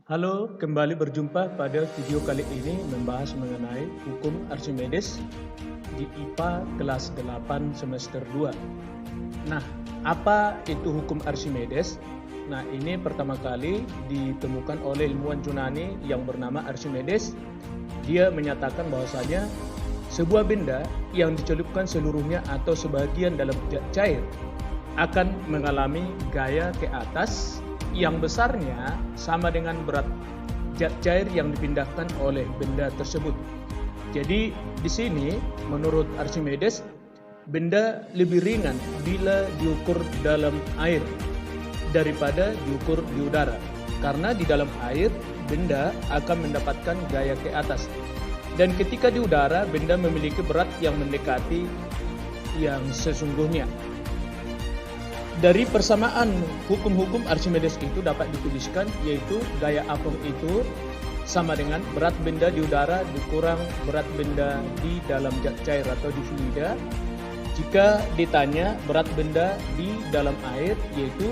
Halo, kembali berjumpa pada video kali ini membahas mengenai hukum Archimedes di IPA kelas 8 semester 2. Nah, apa itu hukum Archimedes? Nah, ini pertama kali ditemukan oleh ilmuwan Yunani yang bernama Archimedes. Dia menyatakan bahwasanya sebuah benda yang dicelupkan seluruhnya atau sebagian dalam cair akan mengalami gaya ke atas yang besarnya sama dengan berat zat cair yang dipindahkan oleh benda tersebut. Jadi di sini menurut Archimedes benda lebih ringan bila diukur dalam air daripada diukur di udara. Karena di dalam air benda akan mendapatkan gaya ke atas. Dan ketika di udara benda memiliki berat yang mendekati yang sesungguhnya. Dari persamaan hukum-hukum Archimedes itu dapat dituliskan, yaitu gaya apung itu sama dengan berat benda di udara dikurang berat benda di dalam zat cair atau di fluida. Jika ditanya berat benda di dalam air, yaitu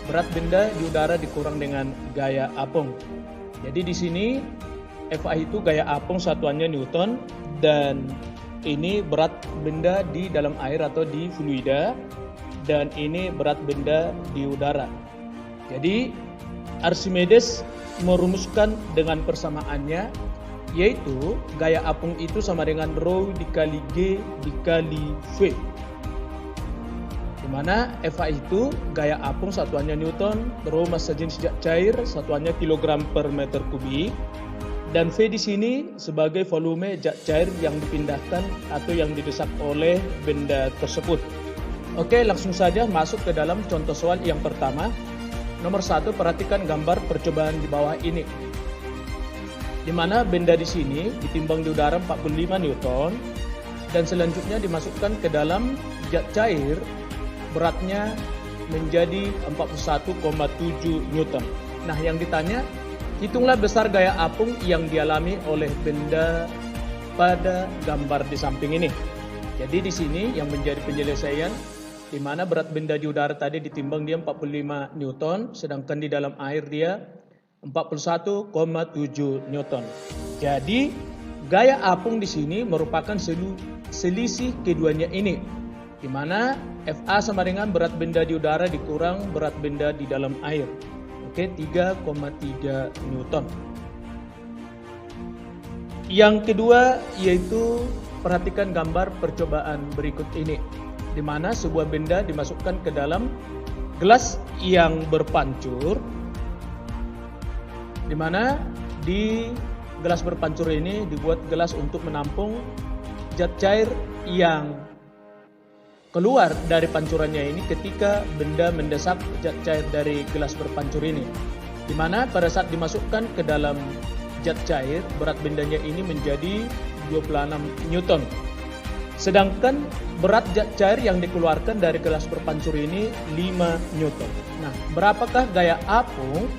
berat benda di udara dikurang dengan gaya apung. Jadi di sini Fa itu gaya apung satuannya Newton, dan ini berat benda di dalam air atau di fluida. Dan ini berat benda di udara. Jadi Archimedes merumuskan dengan persamaannya, yaitu gaya apung itu sama dengan rho dikali G dikali V, di mana Fa itu gaya apung satuannya Newton, rho massa jenis zat cair satuannya kilogram per meter kubik, dan V di sini sebagai volume zat cair yang dipindahkan atau yang didesak oleh benda tersebut. Oke, langsung saja masuk ke dalam contoh soal yang pertama. Nomor 1, perhatikan gambar percobaan di bawah ini. Di mana benda di sini ditimbang di udara 45 Newton dan selanjutnya dimasukkan ke dalam zat cair, beratnya menjadi 41,7 Newton. Nah, yang ditanya, hitunglah besar gaya apung yang dialami oleh benda pada gambar di samping ini. Jadi di sini yang menjadi penyelesaian, di mana berat benda di udara tadi ditimbang dia 45 Newton, sedangkan di dalam air dia 41,7 Newton. Jadi gaya apung di sini merupakan selisih keduanya ini, di mana Fa sama dengan berat benda di udara dikurang berat benda di dalam air. Oke, 3,3 Newton. Yang kedua yaitu perhatikan gambar percobaan berikut ini, di mana sebuah benda dimasukkan ke dalam gelas yang berpancur, di mana di gelas berpancur ini dibuat gelas untuk menampung zat cair yang keluar dari pancurannya ini ketika benda mendesak zat cair dari gelas berpancur ini, di mana pada saat dimasukkan ke dalam zat cair berat bendanya ini menjadi 26 Newton. Sedangkan berat zat cair yang dikeluarkan dari gelas berpancur ini 5 Newton. Nah, berapakah gaya apung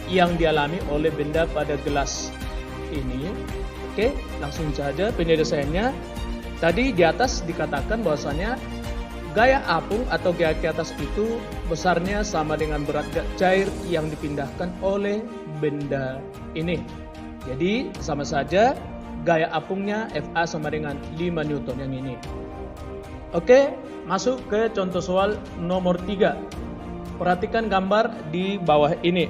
yang dialami oleh benda pada gelas ini? Oke, langsung saja penyelesaiannya. Tadi di atas dikatakan bahwasanya gaya apung atau gaya ke atas itu besarnya sama dengan berat zat cair yang dipindahkan oleh benda ini. Jadi sama saja gaya apungnya Fa sama dengan 5 Newton yang ini. Oke, masuk ke contoh soal nomor 3. Perhatikan gambar di bawah ini,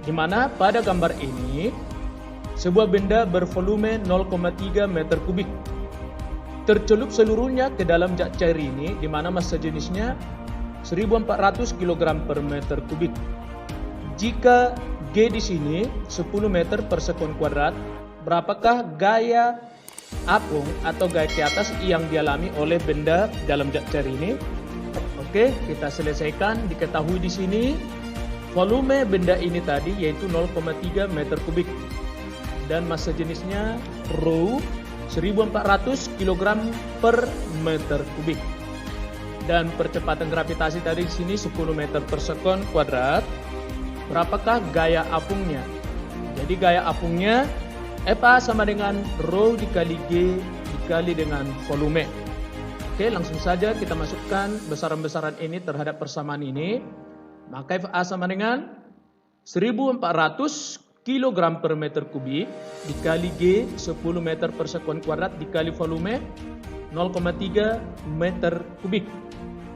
di mana pada gambar ini sebuah benda bervolume 0,3 meter kubik tercelup seluruhnya ke dalam zat cair ini, di mana massa jenisnya 1400 kg per meter kubik. Jika G di sini 10 meter per sekon kuadrat, berapakah gaya apung atau gaya ke atas yang dialami oleh benda dalam zat cair ini? Oke, kita selesaikan. Diketahui di sini volume benda ini tadi yaitu 0,3 meter kubik dan massa jenisnya rho 1400 kg per meter kubik. Dan percepatan gravitasi tadi di sini 10 meter per sekon kuadrat. Berapakah gaya apungnya? Jadi gaya apungnya Fa sama dengan rho dikali G dikali dengan volume. Oke, langsung saja kita masukkan besaran-besaran ini terhadap persamaan ini. Maka Fa sama dengan 1400 kilogram per meter kubik dikali G 10 meter per sekon kuadrat dikali volume 0,3 meter kubik.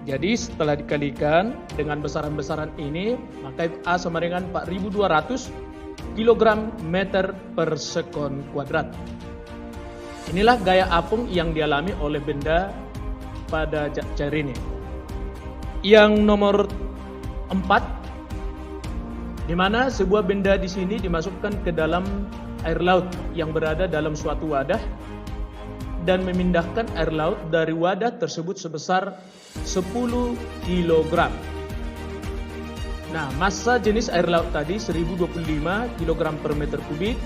Jadi setelah dikalikan dengan besaran-besaran ini, maka A sama dengan 4.200 kilogram meter per sekon kuadrat. Inilah gaya apung yang dialami oleh benda pada zat cair ini. Yang nomor 4, di mana sebuah benda di sini dimasukkan ke dalam air laut yang berada dalam suatu wadah dan memindahkan air laut dari wadah tersebut sebesar 10 kg. Nah, massa jenis air laut tadi 1025 kg per meter kubik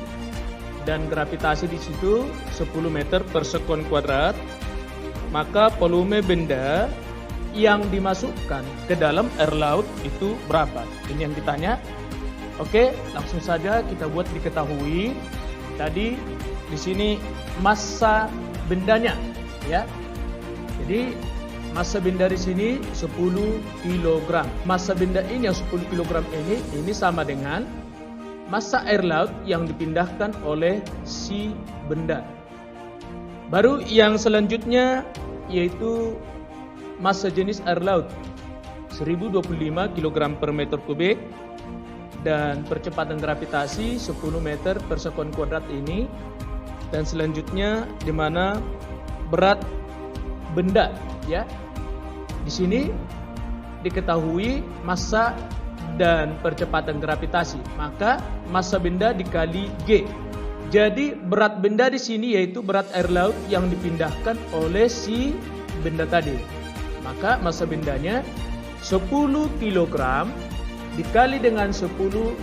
dan gravitasi di situ 10 meter per sekon kuadrat. Maka volume benda yang dimasukkan ke dalam air laut itu berapa? Ini yang ditanya. Oke, langsung saja kita buat diketahui. Tadi di sini massa bendanya, ya. Jadi massa benda di sini 10 kg. Massa benda ini yang 10 kg ini sama dengan massa air laut yang dipindahkan oleh si benda. Baru yang selanjutnya yaitu massa jenis air laut 1025 kg per meter kubik dan percepatan gravitasi 10 meter per sekon kuadrat ini. Dan selanjutnya di mana berat benda, ya. Di sini diketahui massa dan percepatan gravitasi, maka massa benda dikali G. Jadi berat benda di sini yaitu berat air laut yang dipindahkan oleh si benda tadi. Maka massa bendanya 10 kg dikali dengan 10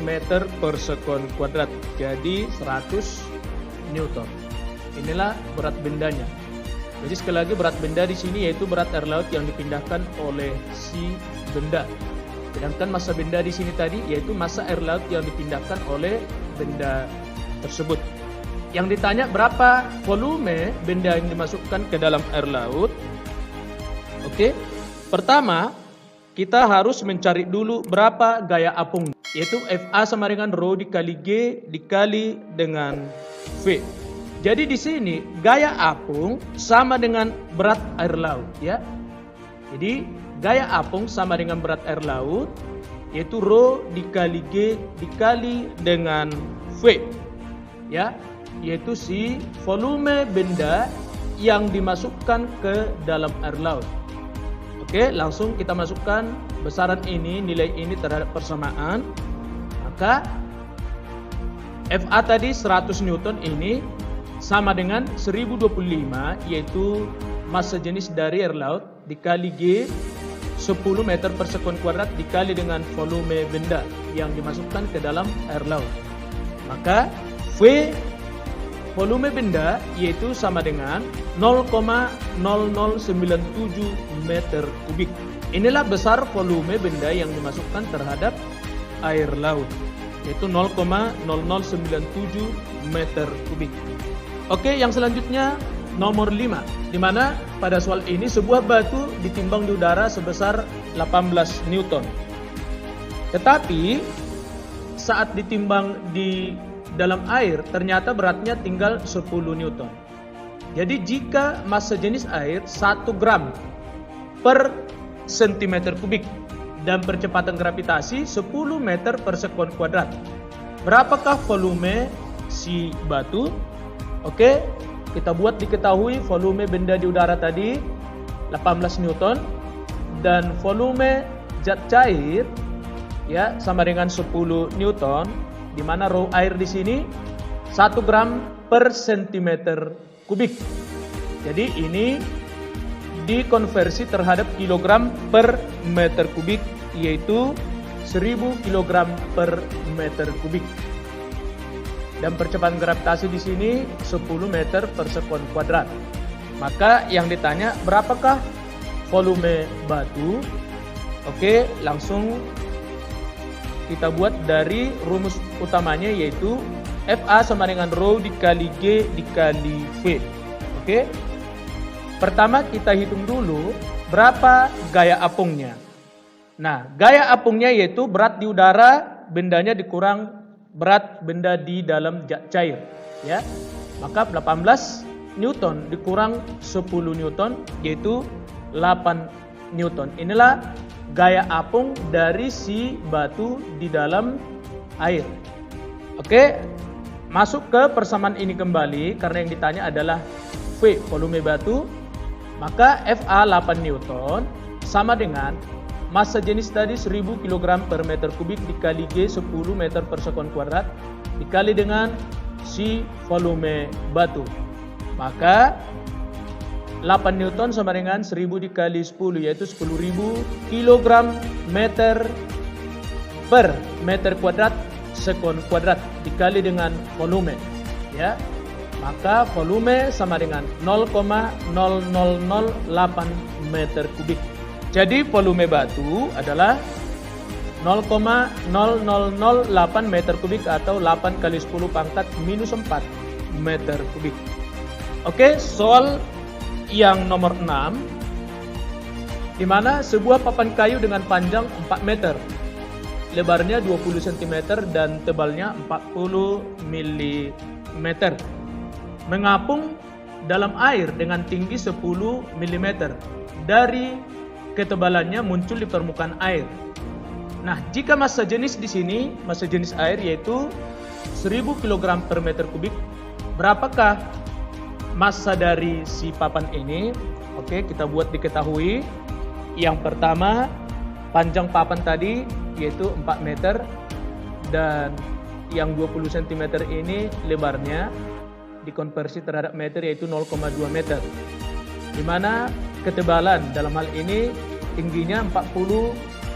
meter per sekon kuadrat. Jadi 100 Newton. Inilah berat bendanya. Jadi sekali lagi berat benda di sini yaitu berat air laut yang dipindahkan oleh si benda. Sedangkan massa benda di sini tadi yaitu massa air laut yang dipindahkan oleh benda tersebut. Yang ditanya berapa volume benda yang dimasukkan ke dalam air laut? Oke. Pertama, kita harus mencari dulu berapa gaya apung, yaitu FA sama dengan rho dikali G dikali dengan V. Jadi di sini gaya apung sama dengan berat air laut, ya. Jadi gaya apung sama dengan berat air laut, yaitu rho dikali G dikali dengan V, ya, yaitu si volume benda yang dimasukkan ke dalam air laut. Oke, langsung kita masukkan besaran ini, nilai ini terhadap persamaan. Maka FA tadi 100 Newton ini sama dengan 1025, yaitu massa jenis dari air laut dikali G 10 meter per sekon kuadrat dikali dengan volume benda yang dimasukkan ke dalam air laut. Maka V volume benda yaitu sama dengan 0,0097 meter kubik. Inilah besar volume benda yang dimasukkan terhadap air laut, yaitu 0,0097 meter kubik. Oke, yang selanjutnya nomor 5, di mana pada soal ini sebuah batu ditimbang di udara sebesar 18 Newton. Tetapi saat ditimbang di dalam air ternyata beratnya tinggal 10 Newton. Jadi jika massa jenis air 1 gram per sentimeter kubik dan percepatan gravitasi 10 meter per sekon kuadrat, berapakah volume si batu? Oke, kita buat diketahui volume benda di udara tadi 18 Newton dan volume zat cair, ya, sama dengan 10 Newton, di mana rho air di sini 1 gram per sentimeter kubik. Jadi ini dikonversi terhadap kilogram per meter kubik, yaitu 1000 kilogram per meter kubik. Dan percepatan gravitasi di sini 10 meter per sekon kuadrat. Maka yang ditanya berapakah volume batu? Oke, langsung kita buat dari rumus utamanya, yaitu FA sama dengan rho dikali G dikali V. Oke. Pertama kita hitung dulu berapa gaya apungnya. Nah, gaya apungnya yaitu berat di udara bendanya dikurang berat benda di dalam zat cair, ya. Maka 18 Newton dikurang 10 Newton yaitu 8 Newton. Inilah gaya apung dari si batu di dalam air. Oke, masuk ke persamaan ini kembali karena yang ditanya adalah V, volume batu. Maka Fa 8 Newton sama dengan massa jenis tadi 1000 kg per meter kubik dikali G 10 meter per sekon kuadrat dikali dengan si volume batu. Maka 8 Newton sama dengan 1000 dikali 10 yaitu 10.000 kg meter per meter kuadrat sekon kuadrat dikali dengan volume, ya. Maka volume sama dengan 0,0008 meter kubik. Jadi volume batu adalah 0,0008 meter kubik atau 8 kali 10 pangkat minus 4 meter kubik. Oke, soal yang nomor 6, di mana sebuah papan kayu dengan panjang 4 meter, lebarnya 20 cm dan tebalnya 40 mm, mengapung dalam air dengan tinggi 10 mm dari ketebalannya muncul di permukaan air. Nah, jika massa jenis di sini, massa jenis air yaitu 1000 kg per meter kubik, berapakah massa dari si papan ini? Oke, kita buat diketahui. Yang pertama, panjang papan tadi yaitu 4 meter dan yang 20 cm ini lebarnya dikonversi terhadap meter yaitu 0,2 meter. Di mana ketebalan dalam hal ini tingginya 40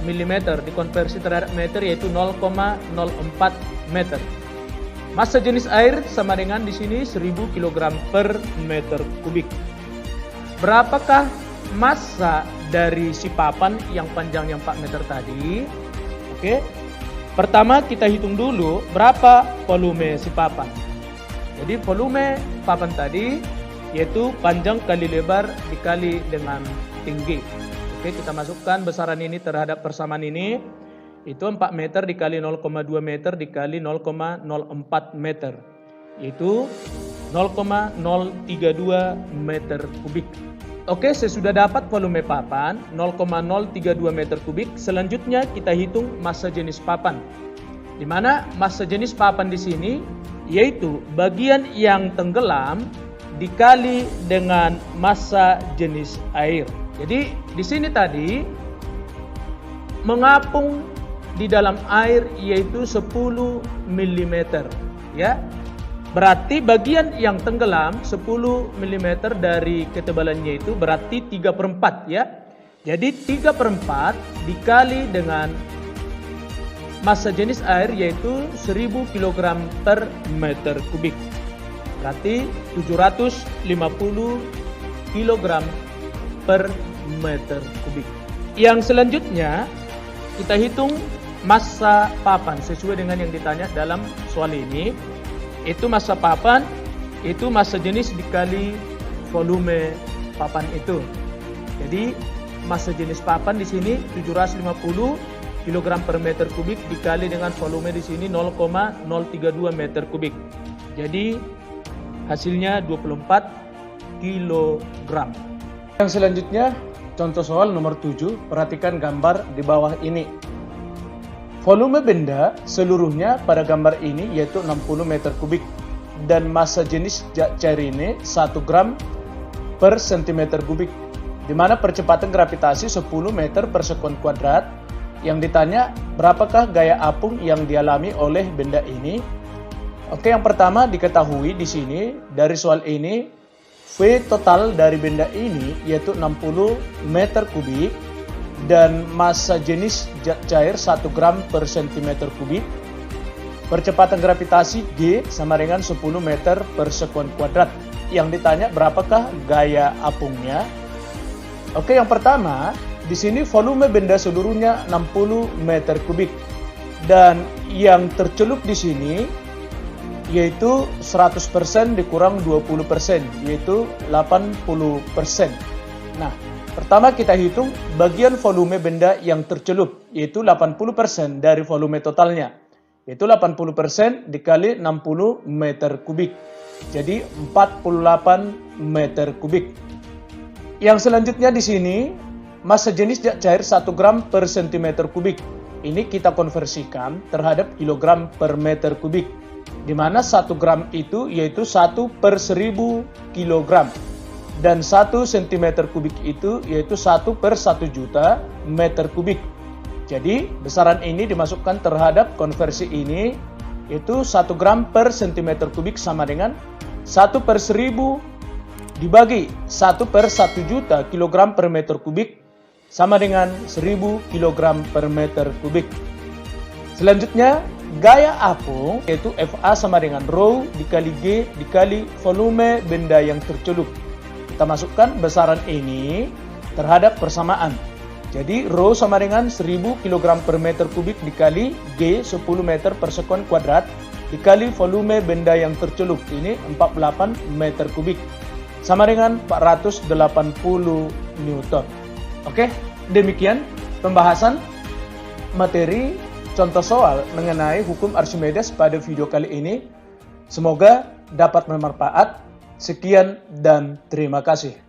mm dikonversi terhadap meter yaitu 0,04 meter. Massa jenis air sama dengan di sini 1000 kg per meter kubik. Berapakah massa dari si papan yang panjangnya 4 meter tadi? Oke. Pertama kita hitung dulu berapa volume si papan. Jadi volume papan tadi yaitu panjang kali lebar dikali dengan tinggi. Oke, kita masukkan besaran ini terhadap persamaan ini. Itu 4 meter dikali 0,2 meter dikali 0,04 meter. Yaitu 0,032 meter kubik. Oke, sesudah dapat volume papan 0,032 meter kubik, selanjutnya kita hitung massa jenis papan. Di mana massa jenis papan di sini yaitu bagian yang tenggelam dikali dengan massa jenis air. Jadi di sini tadi mengapung di dalam air yaitu 10 mm, ya. Berarti bagian yang tenggelam 10 mm dari ketebalannya itu berarti 3/4, ya. Jadi 3/4 dikali dengan massa jenis air yaitu 1000 kg per meter kubik. Berarti 750 kg per meter kubik. Yang selanjutnya kita hitung massa papan sesuai dengan yang ditanya dalam soal ini. Itu massa papan, itu massa jenis dikali volume papan itu. Jadi massa jenis papan di sini 750 kg per meter kubik dikali dengan volume di sini 0,032 meter kubik. Jadi hasilnya 24 kg. Yang selanjutnya contoh soal nomor 7, perhatikan gambar di bawah ini. Volume benda seluruhnya pada gambar ini yaitu 60 meter kubik dan massa jenis cair ini 1 gram per centimeter kubik, di mana percepatan gravitasi 10 meter per sekon kuadrat. Yang ditanya berapakah gaya apung yang dialami oleh benda ini? Oke, yang pertama diketahui di sini dari soal ini V total dari benda ini yaitu 60 meter kubik dan massa jenis cair 1 gram per centimeter kubik. Percepatan gravitasi G sama dengan 10 meter per sekon kuadrat. Yang ditanya berapakah gaya apungnya? Oke, yang pertama di sini volume benda seluruhnya 60 meter kubik dan yang tercelup di sini yaitu 100% dikurang 20% yaitu 80%. Nah, pertama kita hitung bagian volume benda yang tercelup yaitu 80% dari volume totalnya. Yaitu 80% dikali 60 meter kubik. Jadi 48 meter kubik. Yang selanjutnya di sini, massa jenis zat cair 1 gram per centimeter kubik. Ini kita konversikan terhadap kilogram per meter kubik. Di mana 1 gram itu yaitu 1 per 1000 kilogram. Dan 1 cm kubik itu yaitu 1 per 1 juta meter kubik. Jadi besaran ini dimasukkan terhadap konversi ini, yaitu 1 gram per cm kubik sama dengan 1 per 1000 dibagi 1 per 1 juta kilogram per meter kubik sama dengan 1000 kilogram per meter kubik. Selanjutnya, gaya apung yaitu Fa sama dengan rho dikali G dikali volume benda yang tercelup. Kita masukkan besaran ini terhadap persamaan. Jadi rho sama dengan 1000 kg per meter kubik dikali G 10 meter per sekon kuadrat dikali volume benda yang tercelup. Ini 48 meter kubik. Sama dengan 480 Newton. Oke, demikian pembahasan materi contoh soal mengenai hukum Archimedes pada video kali ini. Semoga dapat bermanfaat. Sekian dan terima kasih.